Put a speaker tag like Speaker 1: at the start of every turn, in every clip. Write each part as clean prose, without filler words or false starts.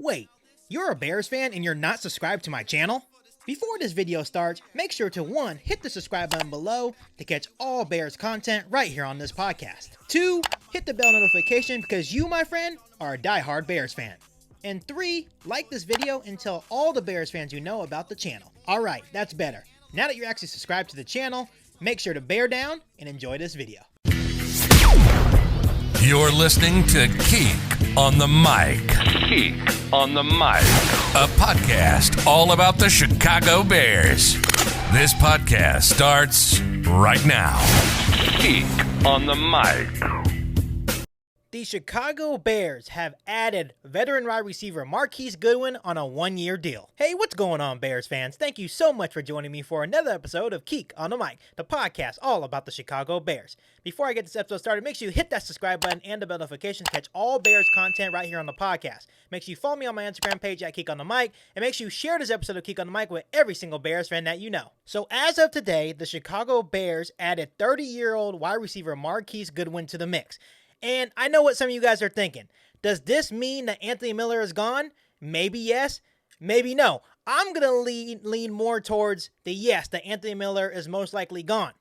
Speaker 1: Wait, you're a Bears fan and you're not subscribed to my channel? Before this video starts, make sure to 1. Hit the subscribe button below to catch all Bears content right here on this podcast. 2. Hit the bell notification because you, my friend, are a diehard Bears fan. And 3. Like this video and tell all the Bears fans you know about the channel. Alright, that's better. Now that you're actually subscribed to the channel, make sure to bear down and enjoy this video.
Speaker 2: You're listening to Keek on the Mic.
Speaker 3: Keek on the Mic.
Speaker 2: A podcast all about the Chicago Bears. This podcast starts right now.
Speaker 3: Keek on the Mic.
Speaker 1: The Chicago Bears have added veteran wide receiver Marquise Goodwin on a 1-year deal. Hey, what's going on, Bears fans? Thank you so much for joining me for another episode of Keek on the Mic, the podcast all about the Chicago Bears. Before I get this episode started, make sure you hit that subscribe button and the bell notification to catch all Bears content right here on the podcast. Make sure you follow me on my Instagram page at Keek on the Mic, and make sure you share this episode of Keek on the Mic with every single Bears fan that you know. So as of today, the Chicago Bears added 30-year-old wide receiver Marquise Goodwin to the mix. And I know what some of you guys are thinking. Does this mean that Anthony Miller is gone? Maybe yes, maybe no. I'm going to lean more towards the yes, that Anthony Miller is most likely gone.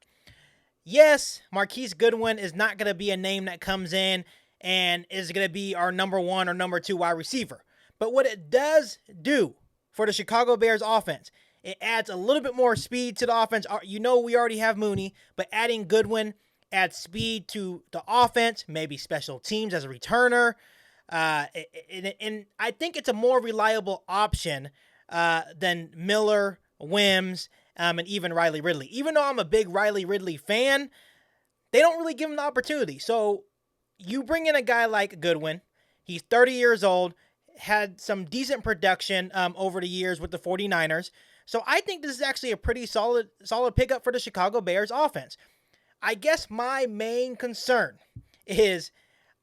Speaker 1: Yes, Marquise Goodwin is not going to be a name that comes in and is going to be our number 1 or number 2 wide receiver. But what it does do for the Chicago Bears offense, it adds a little bit more speed to the offense. You know we already have Mooney, but adding Goodwin add speed to the offense, maybe special teams as a returner. And I think it's a more reliable option than Miller, Wims, and even Riley Ridley. Even though I'm a big Riley Ridley fan, they don't really give him the opportunity. So you bring in a guy like Goodwin. He's 30 years old, had some decent production over the years with the 49ers. So I think this is actually a pretty solid pickup for the Chicago Bears offense. I guess my main concern is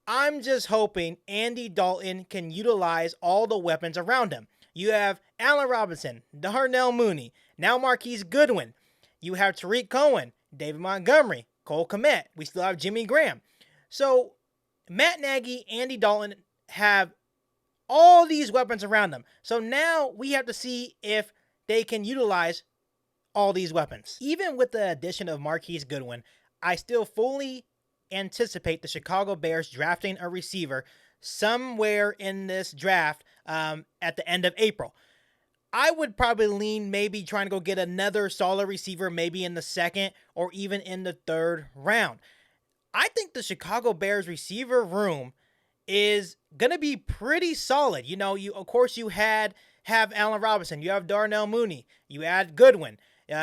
Speaker 1: I'm just hoping Andy Dalton can utilize all the weapons around him. You have Allen Robinson, Darnell Mooney, now Marquise Goodwin. You have Tariq Cohen, David Montgomery, Cole Kmet. We still have Jimmy Graham. So Matt Nagy, Andy Dalton have all these weapons around them. So now we have to see if they can utilize all these weapons. Even with the addition of Marquise Goodwin, I still fully anticipate the Chicago Bears drafting a receiver somewhere in this draft at the end of April. I would probably lean maybe trying to go get another solid receiver maybe in the 2nd or even in the 3rd round. I think the Chicago Bears receiver room is going to be pretty solid. You know, of course you have Allen Robinson, you have Darnell Mooney, you add Goodwin.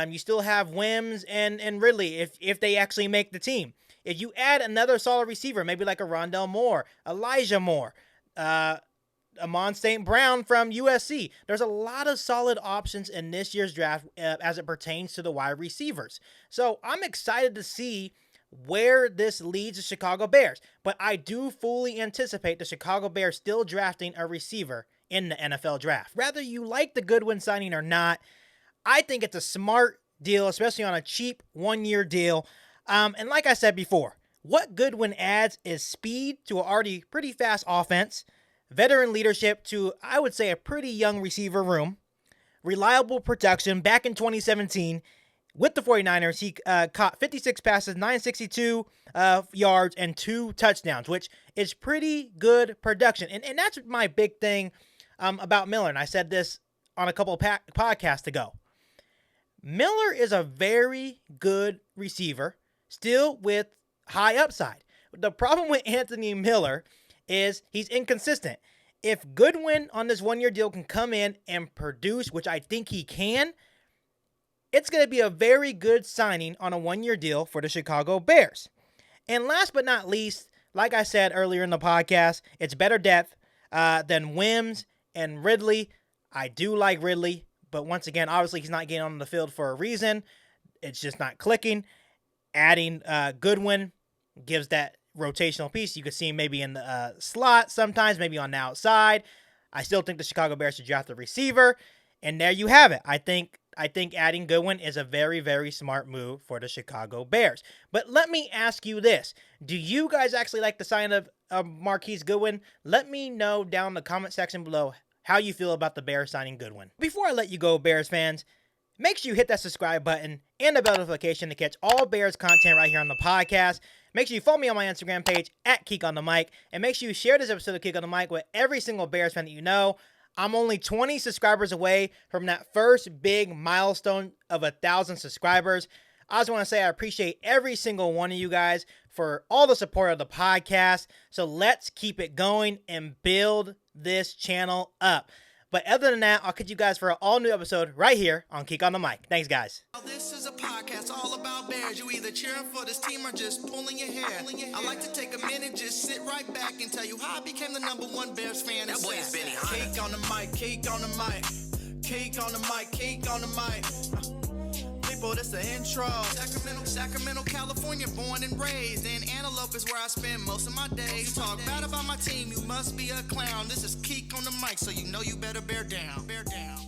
Speaker 1: You still have Wims and Ridley if they actually make the team. If you add another solid receiver, maybe like a Rondell Moore, Elijah Moore, Amon St. Brown from USC, there's a lot of solid options in this year's draft as it pertains to the wide receivers. So I'm excited to see where this leads the Chicago Bears. But I do fully anticipate the Chicago Bears still drafting a receiver in the NFL draft. Whether you like the Goodwin signing or not, I think it's a smart deal, especially on a cheap 1-year deal. And like I said before, what Goodwin adds is speed to an already pretty fast offense, veteran leadership to, I would say, a pretty young receiver room, reliable production. Back in 2017, with the 49ers, he caught 56 passes, 962 yards, and 2 touchdowns, which is pretty good production. And that's my big thing about Miller, and I said this on a couple of podcasts ago. Miller is a very good receiver, still with high upside. The problem with Anthony Miller is he's inconsistent. If Goodwin on this 1-year deal can come in and produce, which I think he can, it's going to be a very good signing on a 1-year deal for the Chicago Bears. And last but not least, like I said earlier in the podcast, it's better depth than Wims and Ridley. I do like Ridley. But once again, obviously he's not getting on the field for a reason. It's just not clicking. Adding Goodwin gives that rotational piece. You could see him maybe in the slot sometimes, maybe on the outside. I still think the Chicago Bears should draft a receiver. And there you have it. I think adding Goodwin is a very, very smart move for the Chicago Bears. But let me ask you this. Do you guys actually like the sign of Marquise Goodwin? Let me know down in the comment section below how you feel about the Bears signing Goodwin. Before I let you go, Bears fans, make sure you hit that subscribe button and the bell notification to catch all Bears content right here on the podcast. Make sure you follow me on my Instagram page at Keek on the Mic, and make sure you share this episode of Keek on the Mic with every single Bears fan that you know. I'm only 20 subscribers away from that first big milestone of 1,000 subscribers. I just want to say I appreciate every single one of you guys for all the support of the podcast. So let's keep it going and build this channel up. But other than that, I'll catch you guys for an all-new episode right here on Keek on the Mic. Thanks, guys.
Speaker 4: This is a podcast all about Bears. You either cheering for this team or just pulling your hair. I like to take a minute, just sit right back and tell you how I became the #1 Bears fan. That boy is Benny Hunter. Keek on the mic, Keek on the mic, Keek on the mic, Keek on the mic. People, this the intro. Sacramento, California, born and raised. And Antelope is where I spend most of my days. Talk bad about my team, you must be a clown. This is Keek on the mic, so you know you better bear down. Bear down.